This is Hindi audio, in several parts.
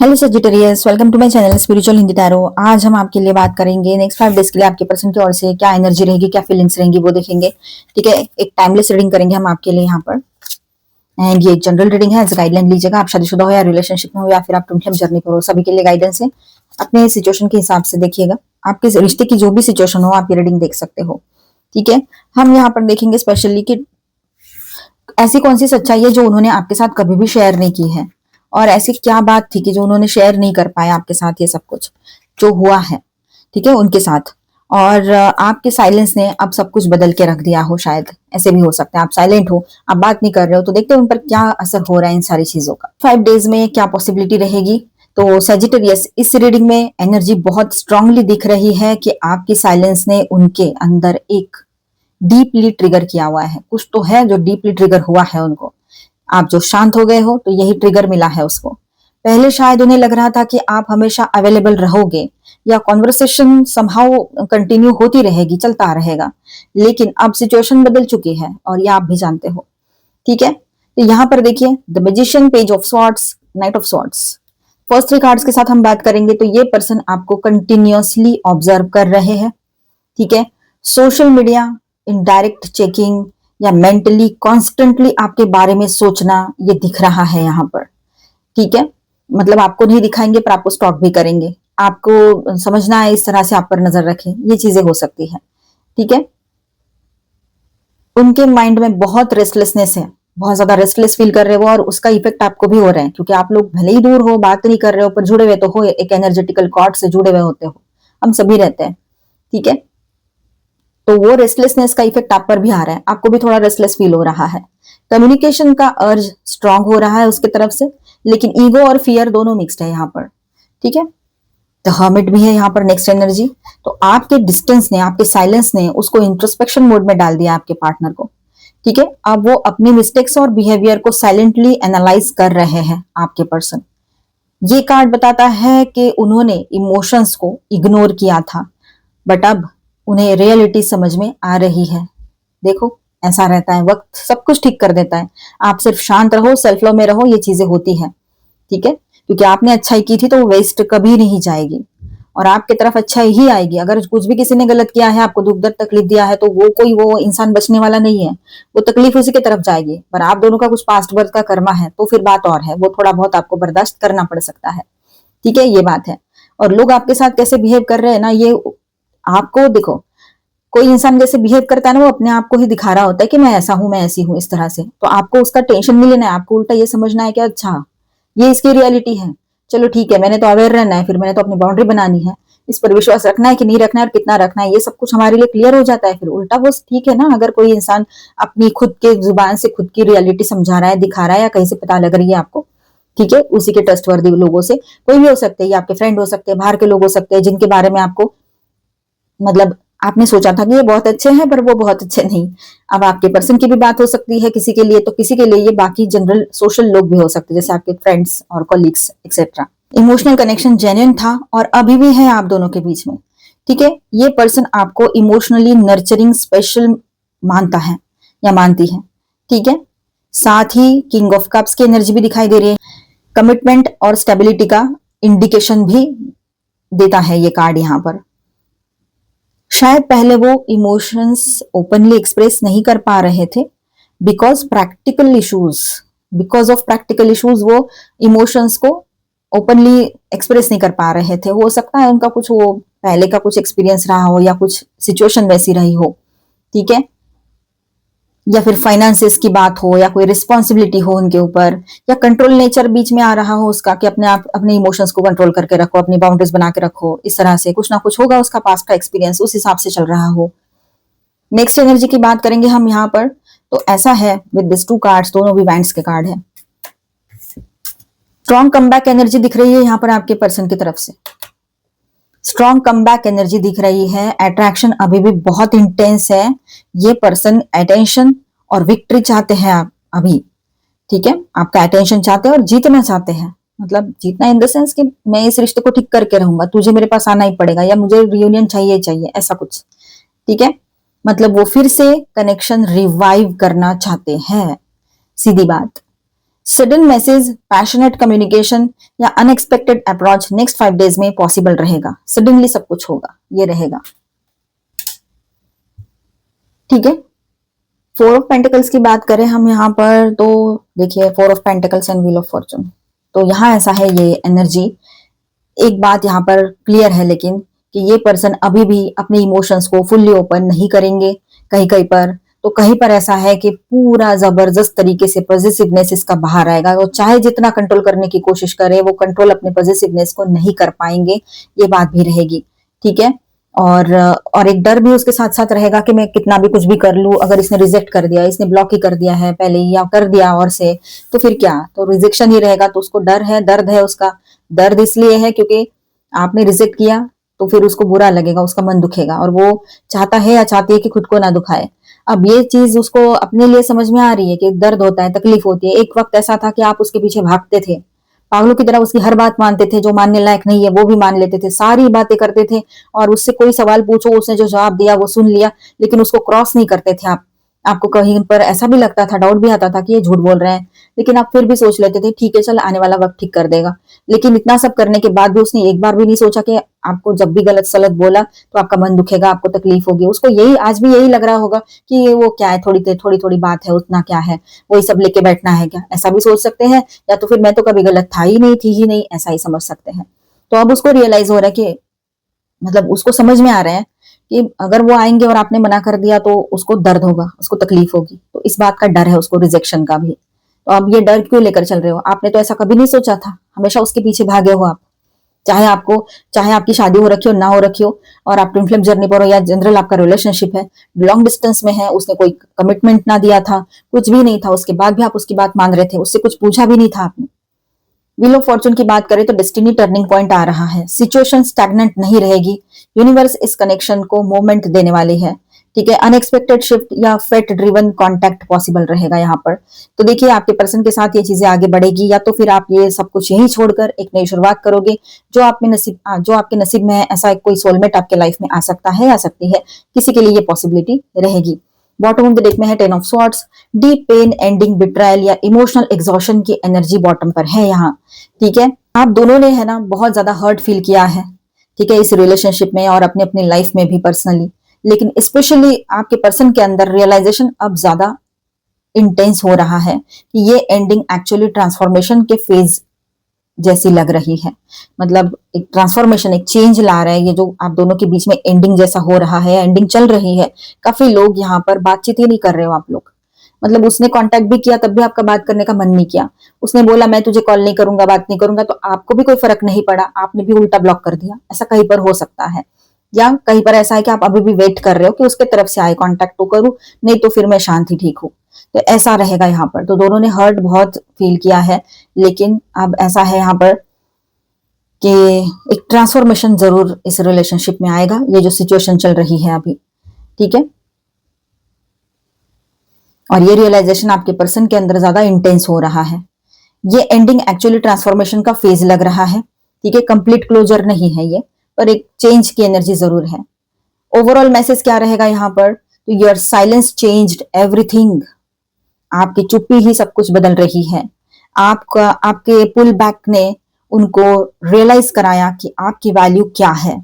Hello Sagittarius, welcome to my channel spiritual Hindi tarot. आज हम आपके लिए बात करेंगे नेक्स्ट 5 डेज के लिए आपके पर्सन की ओर से क्या एनर्जी रहेगी, क्या फीलिंग्स रहेंगी वो देखेंगे। ठीक है, एक टाइमलेस रीडिंग करेंगे हम आपके लिए यहाँ पर। एंड ये एक जनरल रीडिंग है, एज गाइडलाइन लीजिएगा। आप शादीशुदा हो या रिलेशनशिप में हो या फिर आप ट्विन जर्नी पर हो, सभी के लिए गाइडेंस है। अपने सिचुएशन के हिसाब से देखिएगा, आपके रिश्ते की जो भी सिचुएशन हो आप ये रीडिंग देख सकते हो। ठीक है, हम यहाँ पर देखेंगे स्पेशली कि ऐसी कौन सी सच्चाई है जो उन्होंने आपके साथ कभी भी शेयर नहीं की है, और ऐसी क्या बात थी कि जो उन्होंने शेयर नहीं कर पाया आपके साथ, ये सब कुछ जो हुआ है। ठीक है, उनके साथ। और आपके साइलेंस ने अब सब कुछ बदल के रख दिया हो, शायद ऐसे भी हो सकता है। आप साइलेंट हो, आप बात नहीं कर रहे हो, तो देखते हैं उन पर क्या असर हो रहा है इन सारी चीजों का। 5 डेज में क्या पॉसिबिलिटी रहेगी। तो सेजिटेरियस, इस रीडिंग में एनर्जी बहुत स्ट्रांगली दिख रही है कि आपकी साइलेंस ने उनके अंदर एक डीपली ट्रिगर किया हुआ है। कुछ तो है जो डीपली ट्रिगर हुआ है उनको। आप जो शांत हो गए हो तो यही ट्रिगर मिला है उसको। पहले शायद उन्हें लग रहा था कि आप हमेशा अवेलेबल रहोगे या कॉन्वर्सेशन समहाउ कंटिन्यू होती रहेगी, चलता रहेगा, लेकिन अब सिचुएशन बदल चुकी है और ये आप भी जानते हो। ठीक है, तो यहाँ पर देखिए the magician, page of swords, night of swords. First 3 cards के साथ हम बात करेंगे तो ये पर्सन आपको कंटिन्यूअसली ऑब्जर्व कर रहे हैं। ठीक है, सोशल मीडिया, इनडायरेक्ट चेकिंग या मेंटली कॉन्स्टेंटली आपके बारे में सोचना, ये दिख रहा है यहाँ पर। ठीक है, मतलब आपको नहीं दिखाएंगे पर आपको स्टॉक भी करेंगे, आपको समझना है इस तरह से आप पर नजर रखें, ये चीजें हो सकती है। ठीक है, उनके माइंड में बहुत रेस्टलेसनेस है, बहुत ज्यादा रेस्टलेस फील कर रहे हो, और उसका इफेक्ट आपको भी हो रहा है क्योंकि आप लोग भले ही दूर हो, बात नहीं कर रहे हो, पर जुड़े हुए तो हो, एक एनर्जेटिकल कॉर्ड से जुड़े हुए होते हो, हम सभी रहते हैं। ठीक है, तो वो रेस्टलेसनेस का इफेक्ट आप पर भी आ रहा है, आपको भी थोड़ा रेस्टलेस फील हो रहा है। कम्युनिकेशन का अर्ज स्ट्रांग हो रहा है उसके तरफ से, लेकिन ईगो और फियर दोनों मिक्स्ड है यहाँ पर। ठीक है, द हर्मिट भी है यहाँ पर नेक्स्ट एनर्जी। तो आपके डिस्टेंस ने, आपके साइलेंस ने उसको इंट्रोस्पेक्शन मोड में डाल दिया आपके पार्टनर को। ठीक है, अब वो अपनी मिस्टेक्स और बिहेवियर को साइलेंटली एनालाइज कर रहे हैं आपके पर्सन। ये कार्ड बताता है कि उन्होंने इमोशंस को इग्नोर किया था, बट अब उन्हें रियलिटी समझ में आ रही है। देखो, ऐसा रहता है, वक्त सब कुछ ठीक कर देता है। आप सिर्फ शांत रहो, सेल्फ लव में रहो, ये चीजें होती है। ठीक है, क्योंकि आपने अच्छाई की थी तो वो वेस्ट कभी नहीं जाएगी, और आपके तरफ अच्छाई ही आएगी। अगर कुछ भी किसी ने गलत किया है, आपको दुख दर्द तकलीफ दिया है, तो वो कोई वो इंसान बचने वाला नहीं है, वो तकलीफ उसी की तरफ जाएगी। पर आप दोनों का कुछ पास्ट बर्थ का कर्मा है तो फिर बात और है, वो थोड़ा बहुत आपको बर्दाश्त करना पड़ सकता है। ठीक है, ये बात है। और लोग आपके साथ कैसे बिहेव कर रहे हैं ना, ये आपको देखो, कोई इंसान जैसे बिहेव करता है ना, वो अपने आप को ही दिखा रहा होता है कि मैं ऐसा हूं, मैं ऐसी हूं, इस तरह से। तो आपको उसका टेंशन नहीं लेना है, आपको उल्टा ये समझना है कि अच्छा ये इसकी रियलिटी है, चलो ठीक है, मैंने तो अवेयर रहना है, फिर मैंने तो अपनी बाउंड्री बनानी है, इस पर विश्वास रखना है कि नहीं रखना है और कितना रखना है, ये सब कुछ हमारे लिए क्लियर हो जाता है। फिर उल्टा वो ठीक है ना, अगर कोई इंसान अपनी खुद के जुबान से खुद की रियलिटी समझा रहा है, दिखा रहा है, या कहीं से पता लग रही है आपको, ठीक है, उसी के ट्रस्टवर्दी लोगों से, कोई भी हो सकते हैं, ये आपके फ्रेंड हो सकते हैं, बाहर के लोग हो सकते हैं, जिनके बारे में आपको मतलब आपने सोचा था कि ये बहुत अच्छे हैं पर वो बहुत अच्छे नहीं। अब आपके पर्सन की भी बात हो सकती है किसी के लिए, तो किसी के लिए ये बाकी जनरल सोशल लोग भी हो सकते हैं, जैसे आपके फ्रेंड्स और colleagues etcetera. Emotional connection genuine था और अभी भी है आप दोनों के बीच में। ठीक है, ये पर्सन आपको इमोशनली नर्चरिंग स्पेशल मानता है या मानती है। ठीक है, साथ ही किंग ऑफ कप्स की एनर्जी भी दिखाई दे रही है। कमिटमेंट और स्टेबिलिटी का इंडिकेशन भी देता है ये कार्ड यहाँ पर। शायद पहले वो इमोशंस ओपनली एक्सप्रेस नहीं कर पा रहे थे बिकॉज ऑफ प्रैक्टिकल इश्यूज वो इमोशंस को ओपनली एक्सप्रेस नहीं कर पा रहे थे। हो सकता है उनका कुछ वो पहले का कुछ एक्सपीरियंस रहा हो, या कुछ सिचुएशन वैसी रही हो। ठीक है, या फिर फाइनेंसेस की बात हो, या कोई रिस्पॉन्सिबिलिटी हो उनके ऊपर, या कंट्रोल नेचर बीच में आ रहा हो उसका कि अपने आप अपने इमोशंस को कंट्रोल करके रखो, अपनी बाउंड्रीज बना के रखो, इस तरह से कुछ ना कुछ होगा उसका पास्ट का एक्सपीरियंस, उस हिसाब से चल रहा हो। नेक्स्ट एनर्जी की बात करेंगे हम यहाँ पर, तो ऐसा है विद दिस 2 कार्ड्स, दोनों भी बैंड्स के कार्ड है। स्ट्रॉन्ग कमबैक एनर्जी दिख रही है यहाँ पर आपके पर्सन की तरफ से। स्ट्रॉन्ग कमबैक एनर्जी दिख रही है, अट्रैक्शन अभी भी बहुत इंटेंस है। ये पर्सन अटेंशन और विक्ट्री चाहते हैं आप अभी। ठीक है, आपका अटेंशन चाहते हैं और जीतना चाहते हैं, मतलब जीतना इन द सेंस कि मैं इस रिश्ते को ठीक करके रहूंगा, तुझे मेरे पास आना ही पड़ेगा, या मुझे रियूनियन चाहिए चाहिए, ऐसा कुछ। ठीक है, मतलब वो फिर से कनेक्शन रिवाइव करना चाहते हैं, सीधी बात। सडन मैसेज, पैशनेट कम्युनिकेशन या अनएक्सपेक्टेड अप्रोच नेक्स्ट 5 डेज में पॉसिबल रहेगा। सडनली सब कुछ होगा, ये रहेगा। ठीक है, 4 ऑफ पेंटिकल्स की बात करें हम यहाँ पर, तो देखिए 4 of pentacles and wheel of Fortune, तो यहाँ ऐसा है ये एनर्जी। एक बात यहाँ पर क्लियर है लेकिन, कि ये पर्सन अभी भी अपने इमोशंस को फुल्ली ओपन नहीं करेंगे कहीं कहीं पर। तो कहीं पर ऐसा है कि पूरा जबरदस्त तरीके से पॉजिटिवनेस इसका बाहर आएगा। वो चाहे जितना कंट्रोल करने की कोशिश करे, वो कंट्रोल अपने पॉजिटिवनेस को नहीं कर पाएंगे, ये बात भी रहेगी। ठीक है, और एक डर भी उसके साथ साथ रहेगा कि मैं कितना भी कुछ भी कर लूं, अगर इसने रिजेक्ट कर दिया, इसने ब्लॉक ही कर दिया है पहले ही, या कर दिया और से, तो फिर क्या, तो रिजेक्शन ही रहेगा। तो उसको डर है, दर्द है उसका। दर्द इसलिए है क्योंकि आपने रिजेक्ट किया, तो फिर उसको बुरा लगेगा, उसका मन दुखेगा, और वो चाहता है या चाहती है कि खुद को ना दुखाए। अब ये चीज उसको अपने लिए समझ में आ रही है कि दर्द होता है, तकलीफ होती है। एक वक्त ऐसा था कि आप उसके पीछे भागते थे, पागलों की तरह उसकी हर बात मानते थे, जो मानने लायक नहीं है वो भी मान लेते थे, सारी बातें करते थे, और उससे कोई सवाल पूछो उसने जो जवाब दिया वो सुन लिया, लेकिन उसको क्रॉस नहीं करते थे आप। आपको कहीं पर ऐसा भी लगता था, डाउट भी आता था कि ये झूठ बोल रहे हैं, लेकिन आप फिर भी सोच लेते थे ठीक है चल आने वाला वक्त ठीक कर देगा। लेकिन इतना सब करने के बाद भी उसने एक बार भी नहीं सोचा कि आपको जब भी गलत सलत बोला तो आपका मन दुखेगा, आपको तकलीफ होगी। उसको यही आज भी यही लग रहा होगा कि वो क्या है, थोड़ी थोड़ी बात है, उतना क्या है, वही सब लेके बैठना है क्या, ऐसा भी सोच सकते हैं। या तो फिर मैं तो कभी गलत था ही नहीं, थी ही नहीं, ऐसा ही समझ सकते हैं। तो अब उसको रियलाइज हो रहा है कि, मतलब उसको समझ में आ रहा है कि अगर वो आएंगे और आपने मना कर दिया तो उसको दर्द होगा, उसको तकलीफ होगी। तो इस बात का डर है उसको, रिजेक्शन का भी। तो अब ये डर क्यों लेकर चल रहे हो? आपने तो ऐसा कभी नहीं सोचा था, हमेशा उसके पीछे भागे हो आप। चाहे आपको, चाहे आपकी शादी हो रखी हो ना हो रखी हो, और आप ट्विन फ्लेम जर्नी पर हो, या जनरल आपका रिलेशनशिप है, लॉन्ग डिस्टेंस में है, उसने कोई कमिटमेंट ना दिया था, कुछ भी नहीं था, उसके बाद भी आप उसकी बात मान रहे थे, उससे कुछ पूछा भी नहीं था आपने। व्हील ऑफ फॉर्चून की बात करें तो डेस्टिनी टर्निंग पॉइंट आ रहा है, सिचुएशन स्टैग्नेंट नहीं रहेगी, यूनिवर्स इस कनेक्शन को मोमेंट देने वाली है। ठीक है, अनएक्सपेक्टेड शिफ्ट या फेट ड्रिवन कांटेक्ट पॉसिबल रहेगा यहाँ पर। तो देखिए आपके पर्सन के साथ ये चीजें आगे बढ़ेगी, या तो फिर आप ये सब कुछ यही छोड़कर एक नई शुरुआत करोगे। जो आपके नसीब में है, ऐसा एक कोई सोलमेट आपके लाइफ में आ सकता है, आ सकती है, किसी के लिए ये पॉसिबिलिटी रहेगी। बॉटम ऑफ द डेक में है 10 of swords, deep pain, ending, betrayal या इमोशनल एग्जॉशन की एनर्जी बॉटम पर है यहाँ। ठीक है, आप दोनों ने है ना बहुत ज्यादा हर्ट फील किया है, ठीक है, इस रिलेशनशिप में और अपने अपनी लाइफ में भी पर्सनली। लेकिन स्पेशली आपके पर्सन के अंदर रियलाइजेशन अब ज्यादा इंटेंस हो रहा है कि ये एंडिंग एक्चुअली ट्रांसफॉर्मेशन के फेज जैसी लग रही है। मतलब एक ट्रांसफॉर्मेशन, एक चेंज ला रहा है ये जो आप दोनों के बीच में एंडिंग जैसा हो रहा है, एंडिंग चल रही है। काफी लोग यहाँ पर बातचीत ही नहीं कर रहे हो आप लोग। मतलब उसने कांटेक्ट भी किया तब भी आपका बात करने का मन नहीं किया, उसने बोला मैं तुझे कॉल नहीं करूंगा, बात नहीं करूंगा, तो आपको भी कोई फर्क नहीं पड़ा, आपने भी उल्टा ब्लॉक कर दिया। ऐसा कहीं पर हो सकता है, या कहीं पर ऐसा है कि आप अभी भी वेट कर रहे हो कि उसके तरफ से आए कांटेक्ट तो करूं, नहीं तो फिर मैं शांत ही ठीक हूं। तो ऐसा रहेगा यहाँ पर। तो दोनों ने हर्ट बहुत फील किया है, लेकिन अब ऐसा है यहाँ पर कि एक ट्रांसफॉर्मेशन जरूर इस रिलेशनशिप में आएगा, ये जो सिचुएशन चल रही है अभी। ठीक है, और ये रियलाइजेशन आपके पर्सन के अंदर ज्यादा इंटेंस हो रहा है। ये एंडिंग एक्चुअली ट्रांसफॉर्मेशन का फेज लग रहा है। ठीक है, कंप्लीट क्लोजर नहीं है ये, पर एक चेंज की एनर्जी जरूर है। ओवरऑल मैसेज क्या रहेगा यहाँ पर? तो योर साइलेंस चेंज्ड एवरीथिंग, आपकी चुप्पी ही सब कुछ बदल रही है। आपका, आपके पुल बैक ने उनको रियलाइज कराया कि आपकी वैल्यू क्या है।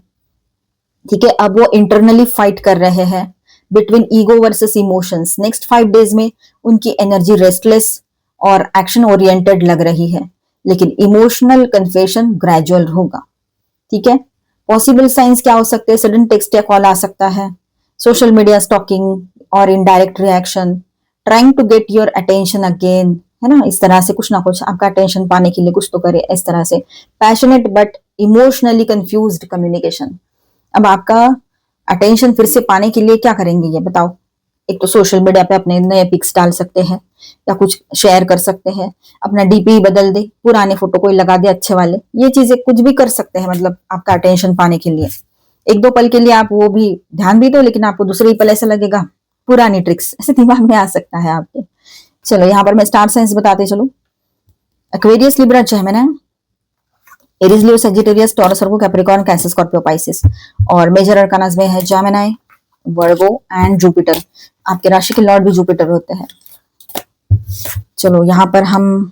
ठीक है, अब वो इंटरनली फाइट कर रहे हैं between ego versus emotions. Next 5 days में उनकी एनर्जी रेस्टलेस और एक्शन ओरिएंटेड लग रही है, लेकिन इमोशनल कन्फेशन ग्रेजुअल होगा। ठीक है, पॉसिबल साइंस क्या हो सकते हैं? सडन टेक्स्ट या कॉल आ सकता है, सोशल मीडिया स्टॉकिंग और indirect reaction, trying to get your attention again, है ना, इस तरह से कुछ ना कुछ आपका अटेंशन पाने के लिए कुछ तो करे, इस तरह से। Passionate but emotionally confused communication, अब आपका अटेंशन फिर से पाने के लिए क्या करेंगे ये बताओ? एक तो सोशल मीडिया पे अपने नए पिक्स डाल सकते हैं, या कुछ शेयर कर सकते हैं, अपना डीपी बदल दे, पुराने फोटो कोई लगा दे अच्छे वाले, ये चीजें कुछ भी कर सकते हैं, मतलब आपका अटेंशन पाने के लिए। एक दो पल के लिए आप वो भी ध्यान भी दो, लेकिन आपको दूसरे ही पल ऐसा लगेगा पुरानी ट्रिक्स ऐसे दिमाग में आ सकता है आपके। चलो यहाँ पर मैं स्टार साइंस बताते चलो। एक्वेरियस, लिब्रा, जेमिनी, एरीज, लियो, सजिटेरियस, टॉरस, वर्गो, कैप्रिकॉर्न, कैंसर, स्कॉर्पियो, पाइसिस। और मेजर अरकानास में है जेमिनी, वर्गो एंड जुपिटर। आपके राशि के लॉर्ड भी जुपिटर होते हैं। चलो यहाँ पर हम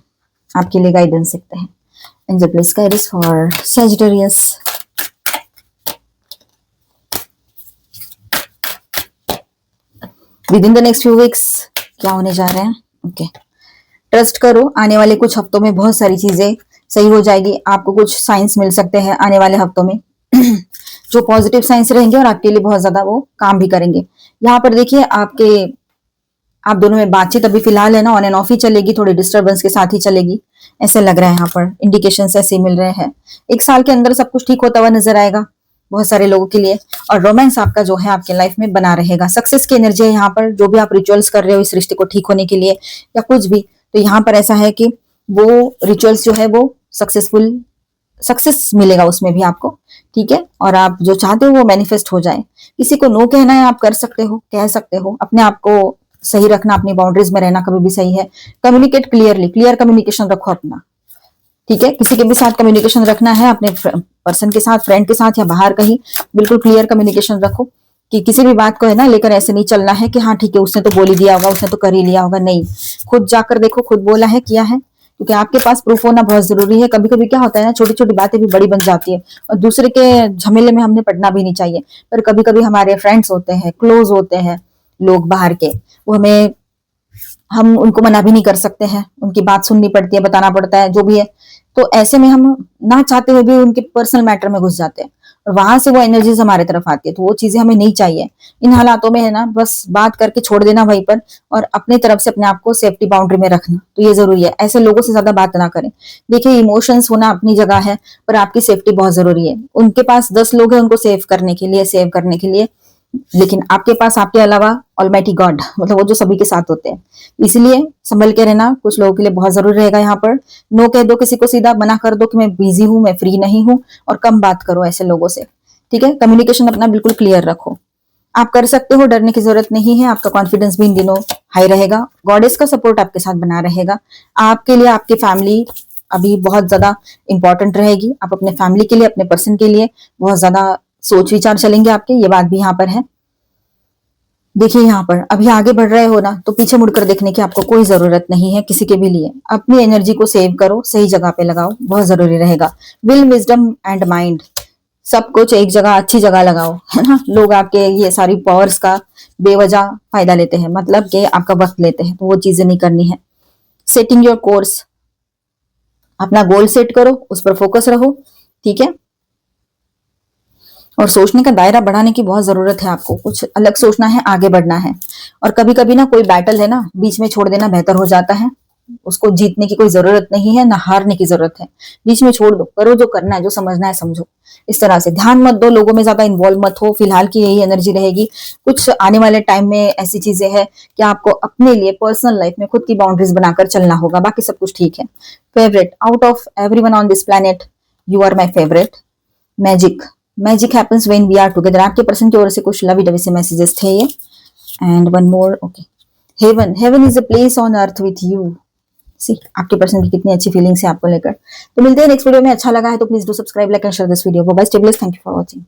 आपके लिए गाइडेंस सकते हैं। Angel please guide us for Sagittarius. With in the next few weeks क्या होने जा रहे हैं। ओके, ट्रस्ट करो, आने वाले कुछ हफ्तों में बहुत सारी चीजें सही हो जाएगी। आपको कुछ साइंस मिल सकते हैं आने वाले हफ्तों में जो पॉजिटिव साइंस रहेंगे और आपके लिए बहुत ज्यादा वो काम भी करेंगे। यहाँ पर देखिए आप दोनों में बातचीत अभी फिलहाल है ना ऑन एंड ऑफ ही चलेगी, थोड़ी डिस्टर्बेंस के साथ ही चलेगी, ऐसे लग रहा है। यहाँ पर इंडिकेशंस ऐसे मिल रहे हैं। 1 साल के अंदर सब कुछ ठीक होता हुआ नजर आएगा बहुत सारे लोगों के लिए। और रोमांस आपका जो है आपके लाइफ में बना रहेगा। सक्सेस की एनर्जी है यहाँ पर। जो भी आप रिचुअल्स कर रहे हो इस रिश्ते को ठीक होने के लिए या कुछ भी, तो यहाँ पर ऐसा है कि वो रिचुअल्स जो है वो सक्सेस मिलेगा उसमें भी आपको, ठीक है। और आप जो चाहते हो वो मैनिफेस्ट हो जाए। किसी को नो कहना है आप कर सकते हो, कह सकते हो। अपने आप को सही रखना, अपनी बाउंड्रीज में रहना कभी भी सही है। कम्युनिकेट क्लियरली, क्लियर कम्युनिकेशन रखो अपना, ठीक है। किसी के भी साथ कम्युनिकेशन रखना है, अपने पर्सन के साथ, फ्रेंड के साथ या बाहर कहीं, बिल्कुल क्लियर कम्युनिकेशन रखो कि किसी भी बात को है ना लेकर ऐसे नहीं चलना है कि हाँ ठीक है उसने तो बोल ही दिया होगा, उसने तो कर ही लिया होगा। नहीं, खुद जाकर देखो, खुद बोला है, किया है, क्योंकि आपके पास प्रूफ होना बहुत जरूरी है। कभी कभी क्या होता है ना, छोटी छोटी बातें भी बड़ी बन जाती है और दूसरे के झमेले में हमने पड़ना भी नहीं चाहिए। पर कभी कभी हमारे फ्रेंड्स होते हैं, क्लोज होते हैं लोग बाहर के, वो हम उनको मना भी नहीं कर सकते हैं, उनकी बात सुननी पड़ती है, बताना पड़ता है, जो भी है। तो ऐसे में हम ना चाहते हुए भी उनके पर्सनल मैटर में घुस जाते हैं और वहां से वो एनर्जीज हमारे तरफ आती है। तो वो चीजें हमें नहीं चाहिए। इन हालातों में है ना बस बात करके छोड़ देना वहीं पर और अपने तरफ से अपने आप को सेफ्टी बाउंड्री में रखना, तो ये जरूरी है। ऐसे लोगों से ज्यादा बात ना करें। देखिए, इमोशंस होना अपनी जगह है, पर आपकी सेफ्टी बहुत जरूरी है। उनके पास 10 लोग हैं उनको सेव करने के लिए, लेकिन आपके पास आपके अलावा ऑलमाइटी गॉड, मतलब वो जो सभी के साथ होते हैं। इसलिए संभल के रहना कुछ लोगों के लिए बहुत जरूरी रहेगा। यहाँ पर नो कह दो, किसी को सीधा मना कर दो कि मैं बिजी हूं, मैं फ्री नहीं हूं, और कम बात करो ऐसे लोगों से, ठीक है। कम्युनिकेशन अपना बिल्कुल क्लियर रखो। आप कर सकते हो, डरने की जरूरत नहीं है। आपका कॉन्फिडेंस भी इन दिनों हाई रहेगा। गॉडेस का सपोर्ट आपके साथ बना रहेगा। आपके लिए आपकी फैमिली अभी बहुत ज्यादा इंपॉर्टेंट रहेगी। आप अपने फैमिली के लिए, अपने पर्सन के लिए बहुत ज्यादा सोच विचार चलेंगे आपके, ये बात भी यहाँ पर है। देखिए, यहाँ पर अभी आगे बढ़ रहे हो ना, तो पीछे मुड़कर देखने की आपको कोई जरूरत नहीं है किसी के भी लिए। अपनी एनर्जी को सेव करो, सही जगह पे लगाओ, बहुत जरूरी रहेगा। विल, विजडम एंड माइंड, सब कुछ एक जगह, अच्छी जगह लगाओ, है ना। लोग आपके ये सारी पावर्स का बेवजह फायदा लेते हैं, मतलब कि आपका वक्त लेते हैं, तो वो चीजें नहीं करनी है। सेटिंग योर कोर्स, अपना गोल सेट करो, उस पर फोकस रहो, ठीक है। और सोचने का दायरा बढ़ाने की बहुत जरूरत है। आपको कुछ अलग सोचना है, आगे बढ़ना है। और कभी कभी ना कोई बैटल है ना बीच में छोड़ देना बेहतर हो जाता है। उसको जीतने की कोई जरूरत नहीं है, ना हारने की जरूरत है। बीच में छोड़ दो, करो जो करना है, जो समझना है समझो। इस तरह से ध्यान मत दो, लोगों में ज्यादा इन्वॉल्व मत हो। फिलहाल की यही एनर्जी रहेगी। कुछ आने वाले टाइम में ऐसी चीजें हैं कि आपको अपने लिए पर्सनल लाइफ में खुद की बाउंड्रीज बनाकर चलना होगा। बाकी सब कुछ ठीक है। Favourite, out of everyone on this planet you are my favourite. Magic happens when we are together. आपके पर्सन की ओर से कुछ लवी डवी से मैसेजेस थे ये। And one more, okay. Heaven is a place on earth with you. See, आपके पर्सन की कितनी अच्छी फीलिंग्स है आपको लेकर। तो मिलते हैं नेक्स्ट वीडियो में। अच्छा लगा है तो please do subscribe, like and share this video. Bye bye, stay blessed, thank you for watching.